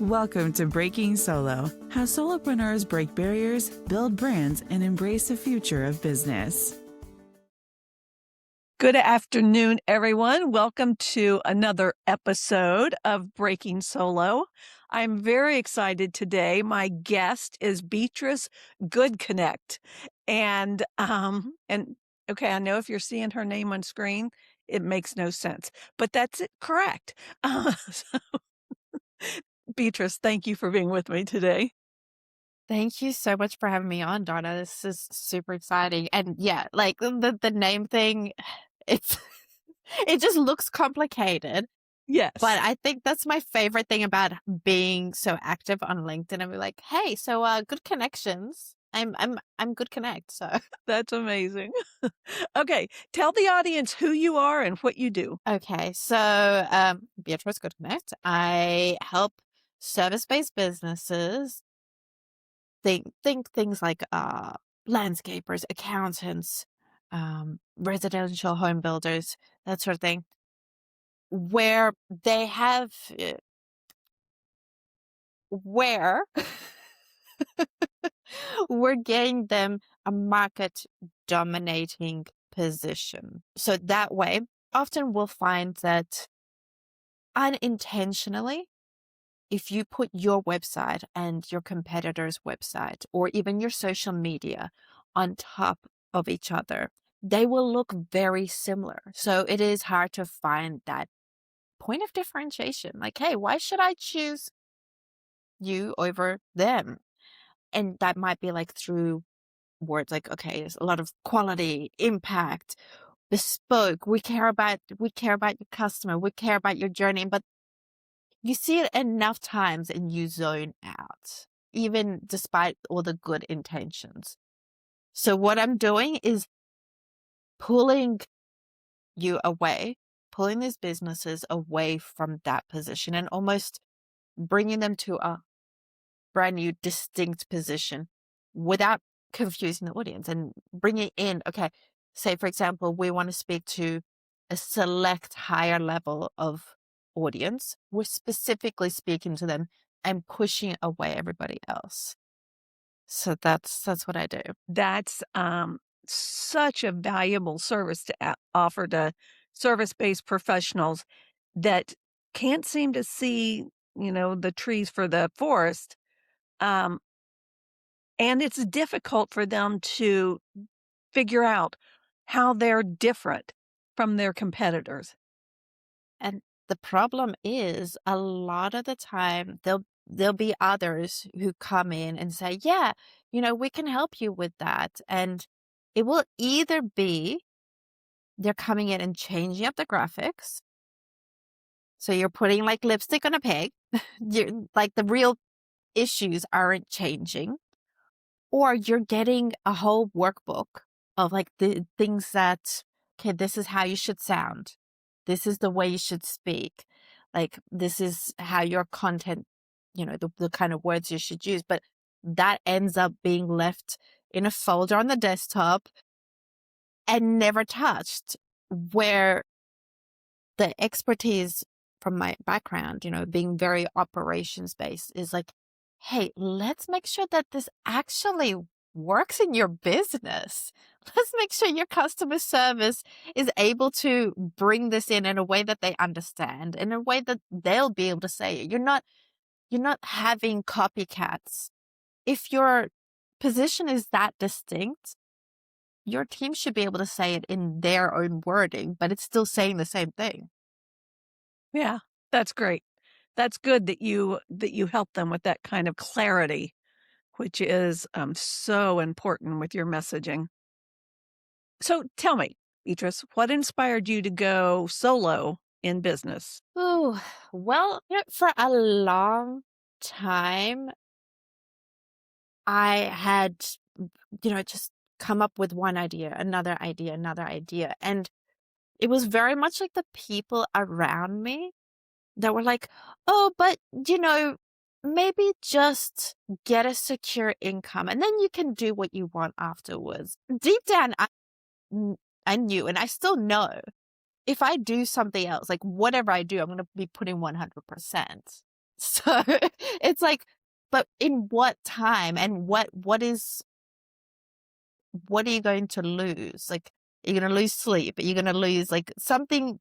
Welcome to Breaking Solo, how solopreneurs break barriers, build brands, and embrace the future of business. Good afternoon, everyone. Welcome to another episode of Breaking Solo. I'm very excited today. My guest is Beatrice Gutknecht. And okay, I know if you're seeing her name on screen, it makes no sense, but that's it, correct. Beatrice, thank you for being with me today. Thank you so much for having me on, Donna. This is super exciting. And yeah, like the name thing, it's it just looks complicated. Yes. But I think that's my favorite thing about being so active on LinkedIn. I'm like, hey, so good connections. I'm Gutknecht. So That's amazing. Okay, tell the audience who you are and what you do. okay, so Beatrice Gutknecht. I help service-based businesses think things like landscapers, accountants, residential home builders, that sort of thing, where they have where we're getting them a market dominating position. So that way, often we'll find that unintentionally, if you put your website and your competitor's website or even your social media on top of each other, they will look very similar. So it is hard to find that point of differentiation. Like, hey, why should I choose you over them? And that might be like through words like, okay, there's a lot of quality, impact, bespoke. We care about your customer. We care about your journey. But you see it enough times and you zone out, even despite all the good intentions. So what I'm doing is pulling you away, pulling these businesses away from that position and almost bringing them to a brand new, distinct position without confusing the audience and bringing in, okay, say, for example, we want to speak to a select higher level of audience. We're specifically speaking to them and pushing away everybody else. So that's what I do. That's such a valuable service to offer to service-based professionals that can't seem to see, the trees for the forest. And it's difficult for them to figure out how they're different from their competitors. And the problem is a lot of the time there'll be others who come in and say, yeah, we can help you with that. And it will either be they're coming in and changing up the graphics. So you're putting like lipstick on a pig. Like the real issues aren't changing. Or you're getting a whole workbook of like the things that, okay, this is how you should sound. This is the way you should speak. Like this is how your content, the kind of words you should use. But that ends up being left in a folder on the desktop and never touched, where the expertise from my background, being very operations based, is like, hey, let's make sure that this actually works in your business. Let's make sure your customer service is able to bring this in a way that they understand, in a way that they'll be able to say it. You're not having copycats. If your position is that distinct, your team should be able to say it in their own wording, but it's still saying the same thing. Yeah, that's great. That's good that you help them with that kind of clarity, which is so important with your messaging. So tell me, Beatrice, what inspired you to go solo in business? Oh, well, for a long time, I had, just come up with one idea, another idea, another idea. And it was very much like the people around me that were like, oh, but, maybe just get a secure income and then you can do what you want afterwards. Deep down, I knew, and I still know, if I do something else, like whatever I do, I'm going to be putting 100%. So It's like, but in what time and what are you going to lose? Like, you're going to lose sleep. You're going to lose like something,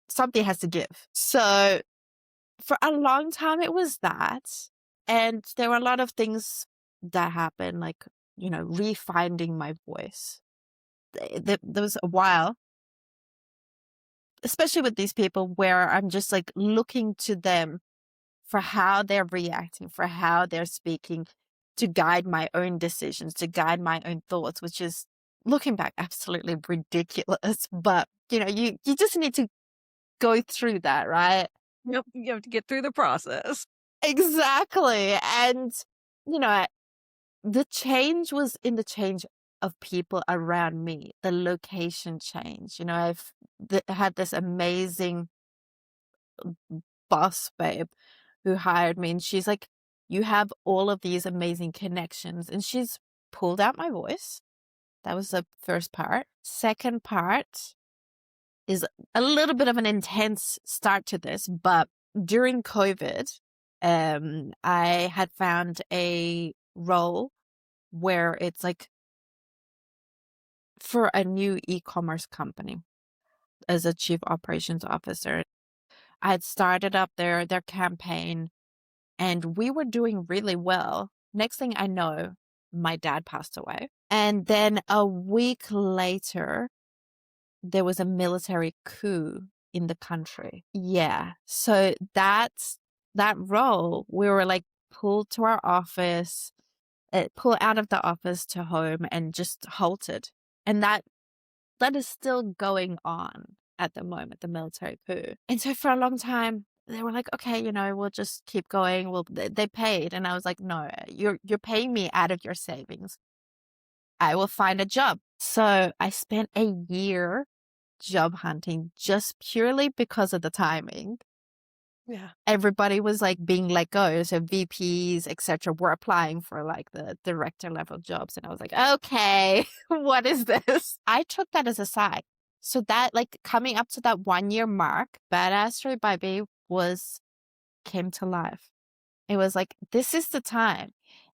something has to give. So for a long time, it was that. And there were a lot of things that happened, like, refinding my voice. There was a while, especially with these people, where I'm just like looking to them for how they're reacting, for how they're speaking, to guide my own decisions, to guide my own thoughts, which is, looking back, absolutely ridiculous. But, you just need to go through that, right? Yep, you have to get through the process. Exactly. And, you know, the change was in the change of people around me, the location change. I've had this amazing boss babe who hired me, and she's like, you have all of these amazing connections. And she's pulled out my voice. That was the first part. Second part is a little bit of an intense start to this, but during COVID, I had found a role where it's like for a new e-commerce company as a chief operations officer. I had started up their campaign, and we were doing really well. Next thing I know, my dad passed away. And then a week later, there was a military coup in the country. Yeah. So that role, we were like pulled to our office, pulled out of the office to home, and just halted. And that is still going on at the moment, the military coup. And so for a long time, they were like, okay, we'll just keep going. Well, they paid. And I was like, no, you're paying me out of your savings. I will find a job. So I spent a year job hunting just purely because of the timing. Yeah. Everybody was like being let go. So VPs, etc., were applying for like the director level jobs. And I was like, okay, what is this? I took that as a sign. So that, like, coming up to that 1 year mark, Badassery by B came to life. It was like, this is the time.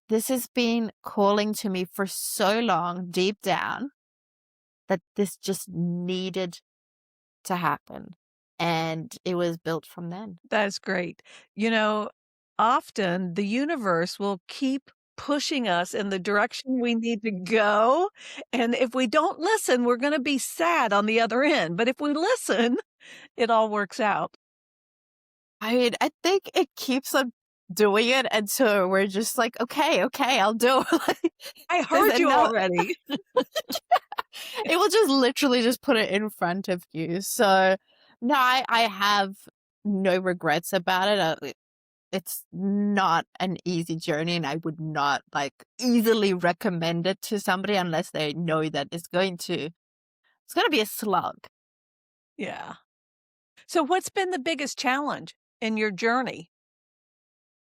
This has been calling to me for so long, deep down, that this just needed to happen. And it was built from then. That's great. Often the universe will keep pushing us in the direction we need to go. And if we don't listen, we're going to be sad on the other end. But if we listen, it all works out. I mean, I think it keeps on doing it. And so we're just like, okay, I'll do it. I heard you already. It will just literally just put it in front of you. So no, I have no regrets about it. It's not an easy journey, and I would not like easily recommend it to somebody unless they know that it's going to be a slug. Yeah. So what's been the biggest challenge in your journey?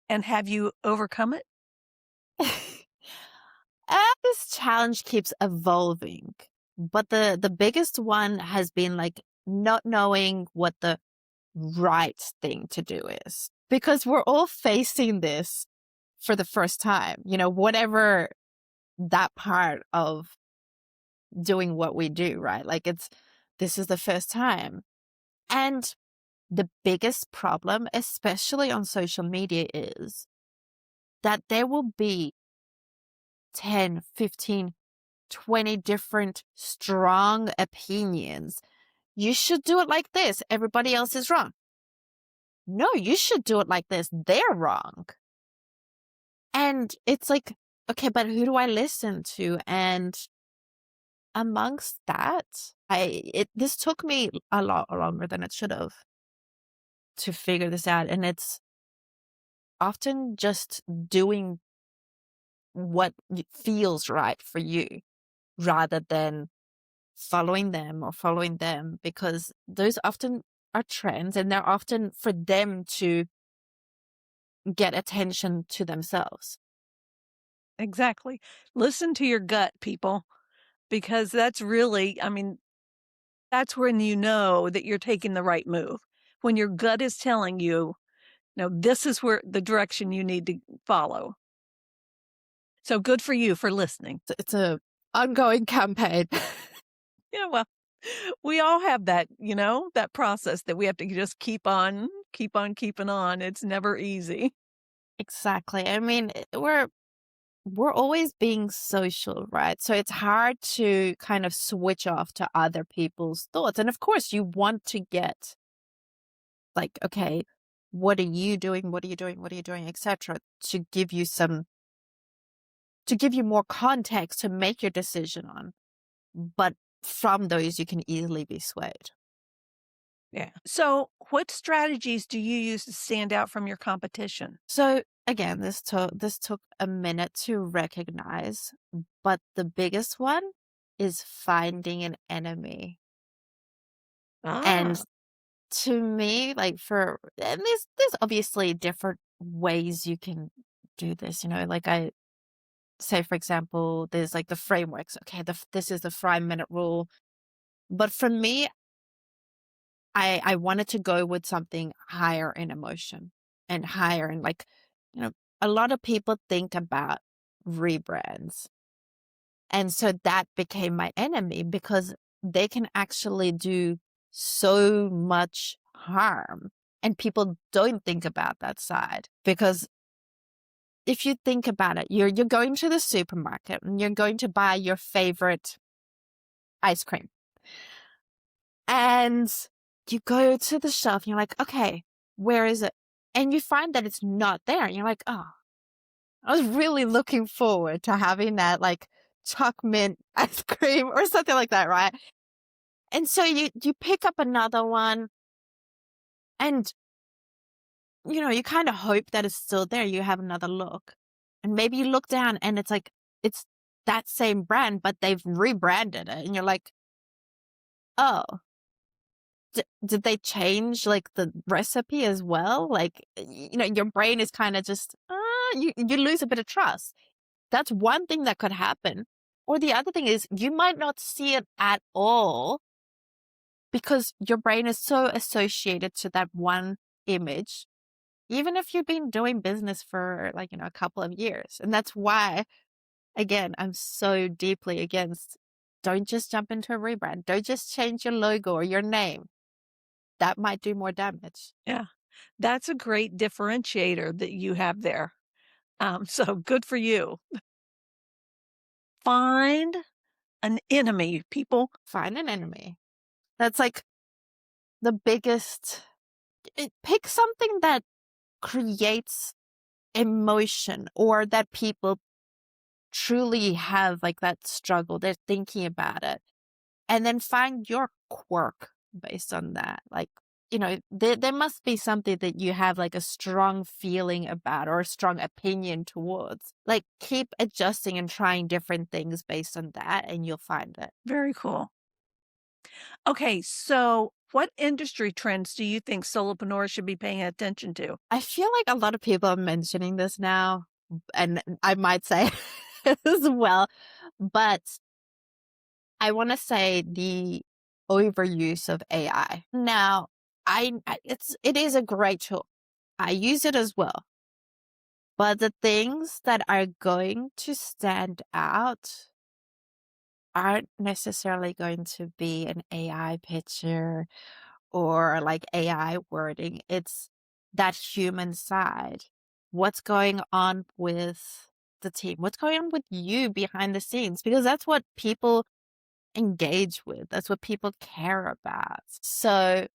And have you overcome it? This challenge keeps evolving, but the biggest one has been like not knowing what the right thing to do is, because we're all facing this for the first time, whatever that part of doing what we do, right? Like, this is the first time. And the biggest problem, especially on social media, is that there will be 10, 15, 20 different strong opinions. You should do it like this. Everybody else is wrong. No, you should do it like this. They're wrong. And it's like, okay, but who do I listen to? And amongst that, this took me a lot longer than it should have to figure this out. And it's often just doing what feels right for you rather than following them or following them, because those often are trends, and they're often for them to get attention to themselves. Exactly. Listen to your gut, people, because that's really, that's when you know that you're taking the right move. When your gut is telling you no, this is where the direction you need to follow. So good for you for listening. It's a ongoing campaign. Yeah, well, we all have that, that process that we have to just keep on keeping on. It's never easy. Exactly. I mean, we're always being social, right? So it's hard to kind of switch off to other people's thoughts. And of course, you want to get like, okay, what are you doing? What are you doing? What are you doing? Etc. To give you more context to make your decision on. But from those, you can easily be swayed. Yeah. So, what strategies do you use to stand out from your competition? So again, this took a minute to recognize, but the biggest one is finding an enemy. And Ah, to me, like and there's obviously different ways you can do this. Like I say, for example, there's like the frameworks. Okay, this is the 5-minute rule. But for me, I wanted to go with something higher in emotion and higher in like, you know, a lot of people think about rebrands. And so that became my enemy because they can actually do so much harm. And people don't think about that side because if you think about it, you're going to the supermarket and you're going to buy your favorite ice cream. And you go to the shelf and you're like, okay, where is it? And you find that it's not there. And you're like, oh, I was really looking forward to having that like choc mint ice cream or something like that, right? And so you pick up another one and you kind of hope that it's still there. You have another look. And maybe you look down and it's like it's that same brand, but they've rebranded it. And you're like, oh, did they change like the recipe as well? Like, your brain is kind of just, you lose a bit of trust. That's one thing that could happen. Or the other thing is you might not see it at all because your brain is so associated to that one image, even if you've been doing business for like, a couple of years. And that's why, again, I'm so deeply against don't just jump into a rebrand. Don't just change your logo or your name. That might do more damage. yeah. That's a great differentiator that you have there. So good for you. Find an enemy, people. Find an enemy. That's like the biggest. Pick something that creates emotion or that people truly have like that struggle. They're thinking about it. And then find your quirk based on that. Like, there must be something that you have like a strong feeling about or a strong opinion towards. Like, keep adjusting and trying different things based on that, and you'll find it. Very cool. Okay, so what industry trends do you think solopreneurs should be paying attention to? I feel like a lot of people are mentioning this now, and I might say as well, but I want to say the overuse of AI. Now, it is a great tool. I use it as well. But the things that are going to stand out aren't necessarily going to be an AI picture or like AI wording. It's that human side. What's going on with the team? What's going on with you behind the scenes? Because that's what people engage with. That's what people care about. So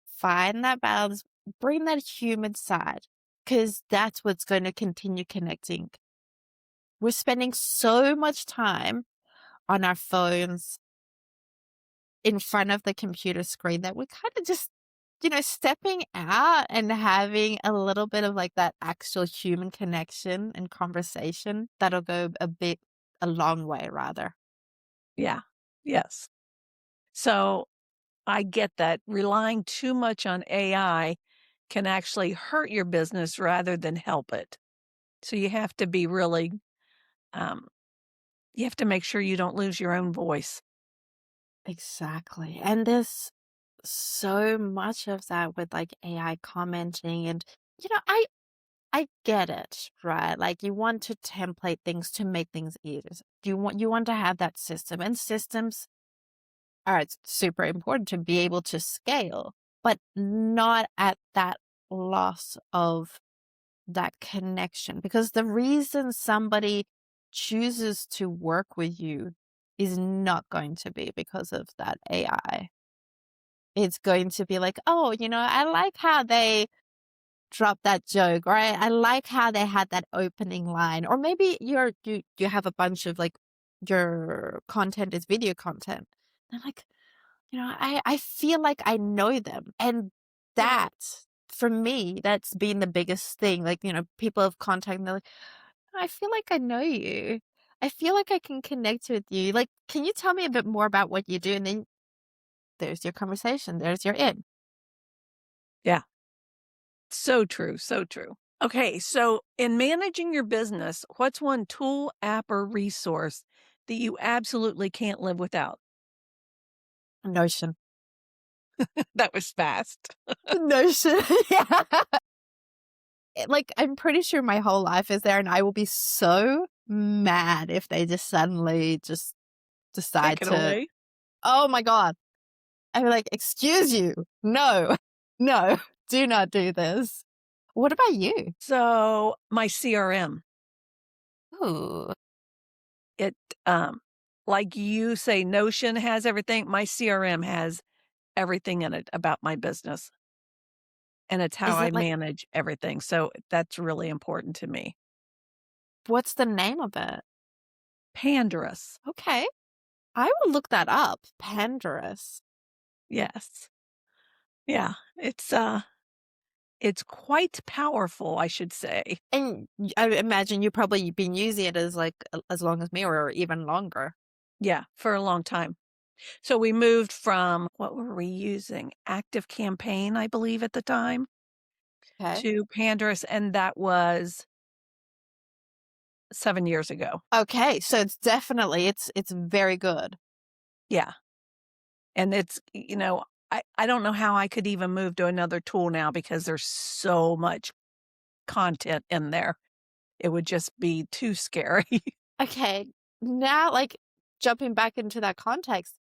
find that balance, bring that human side, because that's what's going to continue connecting. We're spending so much time on our phones in front of the computer screen that we kind of just, stepping out and having a little bit of like that actual human connection and conversation, that'll go a long way rather. Yeah. Yes. So I get that relying too much on AI can actually hurt your business rather than help it. So you have to be really, um, you have to make sure you don't lose your own voice. Exactly. And there's so much of that with like AI commenting and I get it, right? Like you want to template things to make things easier. You want to have that system, and systems are super important to be able to scale, but not at that loss of that connection. Because the reason somebody chooses to work with you is not going to be because of that AI. It's going to be like, oh, I like how they drop that joke, or I like how they had that opening line. Or maybe you have a bunch of like your content is video content. And like, I feel like I know them. And that for me, that's been the biggest thing. Like, people have contacted and they're like, I feel like I know you. I feel like I can connect with you. Like, can you tell me a bit more about what you do? And then there's your conversation. There's your in. Yeah. So true. So true. Okay. So in managing your business, what's one tool, app, or resource that you absolutely can't live without? Notion. That was fast. Notion. Yeah. Like, I'm pretty sure my whole life is there, and I will be so mad if they just suddenly just decide Take it to, away. oh my God. I'm like, excuse you. No, no, do not do this. What about you? So my CRM, Ooh, it, like you say, Notion has everything. My CRM has everything in it about my business, and it's how is I it like, manage everything. So that's really important to me. what's the name of it? Pandarus. Okay. I will look that up. Pandarus. Yes. Yeah. It's quite powerful, I should say. And I imagine you've probably been using it as like as long as me, or even longer. Yeah, for a long time. So we moved from, what were we using? Active Campaign, I believe at the time, Okay. to Pandarus, and that was 7 years ago. Okay. So it's definitely, it's very good. Yeah. And it's, I don't know how I could even move to another tool now because there's so much content in there. It would just be too scary. Okay. Now, like, jumping back into that context,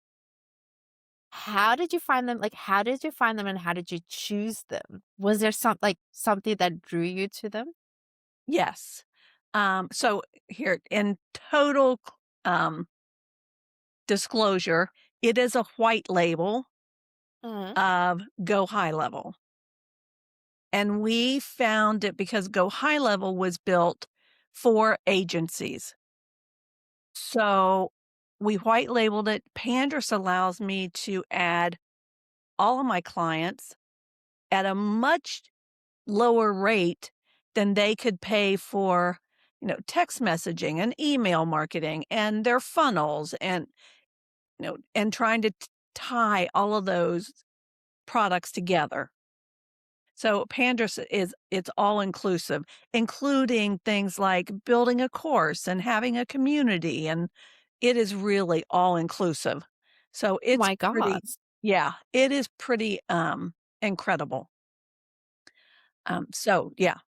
how did you find them? Like, how did you find them, and how did you choose them? Was there something that drew you to them? Yes. So here, in total disclosure, it is a white label Mhm. of Go High Level. And we found it because Go High Level was built for agencies. So we white labeled it. Pandas allows me to add all of my clients at a much lower rate than they could pay for, text messaging and email marketing and their funnels and, and trying to tie all of those products together. So Pandas it's all inclusive, including things like building a course and having a community, and it is really all inclusive. So Oh it's my God. pretty, yeah, it is pretty incredible. So yeah,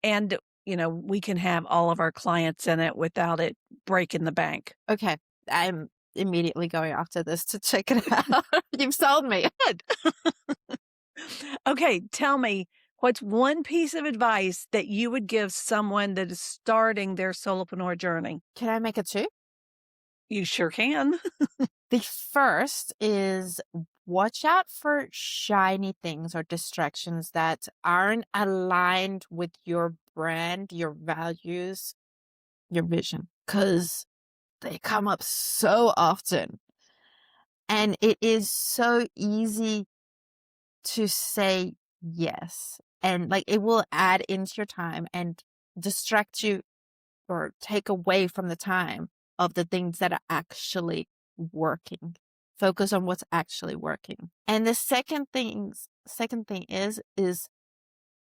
and we can have all of our clients in it without it breaking the bank. Okay. I'm immediately going after this to check it out. You've sold me. Good. Okay, tell me, what's one piece of advice that you would give someone that is starting their solopreneur journey? Can I make it two? You sure can. The first is watch out for shiny things or distractions that aren't aligned with your brand, your values, your vision, because they come up so often. And it is so easy to say yes. And like it will add into your time and distract you or take away from the time of the things that are actually working. Focus on what's actually working. And the second thing is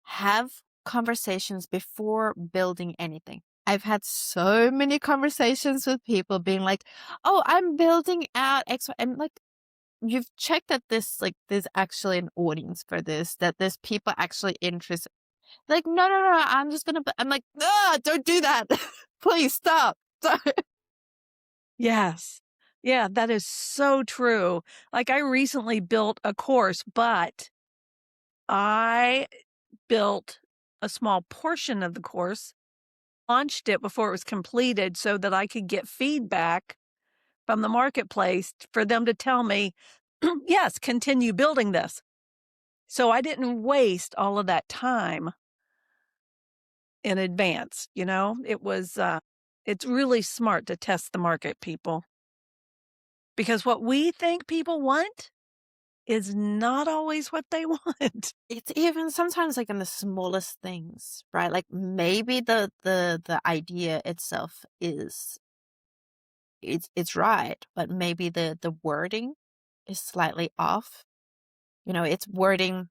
have conversations before building anything. I've had so many conversations with people being like, "Oh, I'm building out X." And like, you've checked that this, like, there's actually an audience for this, that there's people actually interested. Like, no, no, no, I'm just gonna. I'm like, ah, don't do that. Please stop. Yes. Yeah, that is so true. Like I recently built a course, but I built a small portion of the course, launched it before it was completed so that I could get feedback from the marketplace for them to tell me, yes, continue building this. So I didn't waste all of that time in advance, you know? It was, it's really smart to test the market, people. Because what we think people want is not always what they want. It's even sometimes like in the smallest things, right? Like maybe the idea itself is it's right, but maybe the wording is slightly off. You know, it's wording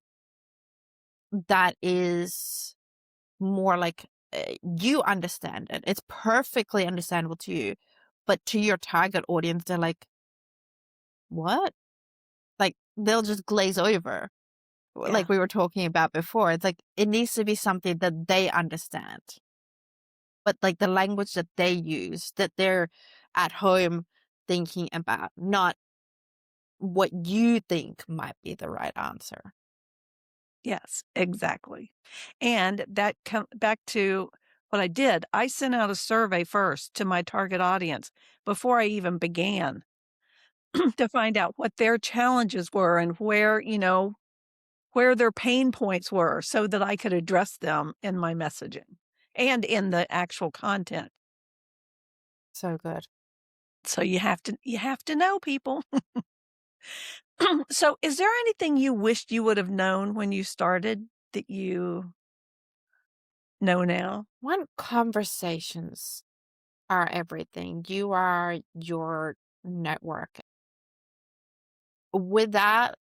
that is more like you understand it. It's perfectly understandable to you, but to your target audience, they're like, "What?" Like they'll just glaze over. Yeah. Like we were talking about before. It's like it needs to be something that they understand, but like the language that they use, that they're at home thinking about, not what you think might be the right answer. Yes, exactly. And that come back to what I did. I sent out a survey first to my target audience before I even began to find out what their challenges were and where, you know, where their pain points were so that I could address them in my messaging and in the actual content. So good. So you have to know people. So is there anything you wished you would have known when you started that you know now? One, conversations are everything. You are your network. Without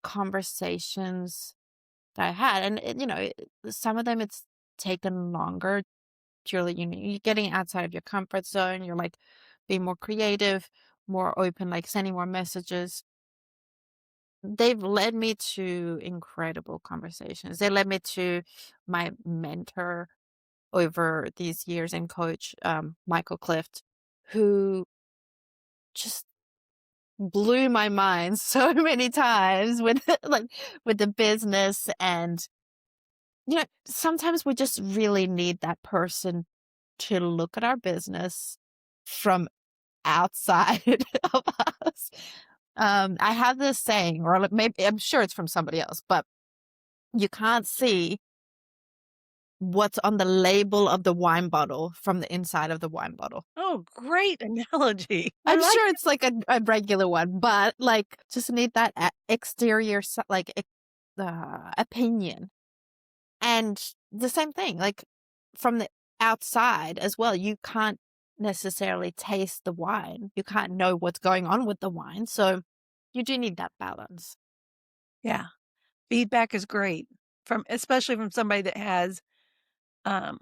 conversations that I had, and you know, some of them it's taken longer. Purely, you're getting outside of your comfort zone. You're like being more creative, more open, like sending more messages. They've led me to incredible conversations. They led me to my mentor over these years and coach, Michael Clift, who just blew my mind so many times with like with the business. And you know, sometimes we just really need that person to look at our business from outside of us. I have this saying, or like maybe I'm sure it's from somebody else, but you can't see what's on the label of the wine bottle from the inside of the wine bottle. Oh, great analogy. I I'm like sure it. it's like a regular one, but like just need that exterior opinion. And the same thing, like from the outside as well, you can't necessarily taste the wine. You can't know what's going on with the wine. So you do need that balance. Yeah. Feedback is great from especially from somebody that has um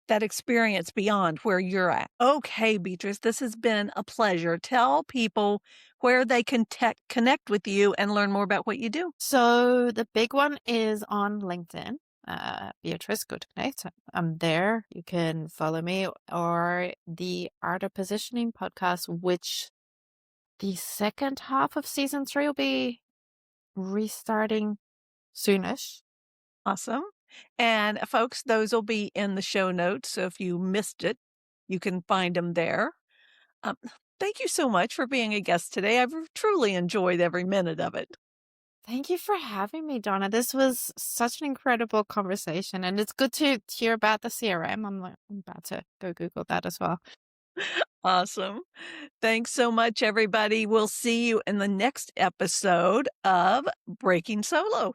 that experience beyond where you're at. Okay, Beatrice, this has been a pleasure. Tell people where they can connect with you and learn more about what you do. So the big one is on LinkedIn, Beatrice Gutknecht. I'm there. You can follow me, or the Art of Positioning podcast, which the second half of season 3 will be restarting soonish. Awesome. And folks, those will be in the show notes. So if you missed it, you can find them there. Um, thank you so much for being a guest today. I've truly enjoyed every minute of it. Thank you for having me, Donna. This was such an incredible conversation, and it's good to hear about the CRM. I'm about to go Google that as well. Awesome. Thanks so much, everybody. We'll see you in the next episode of Breaking Solo.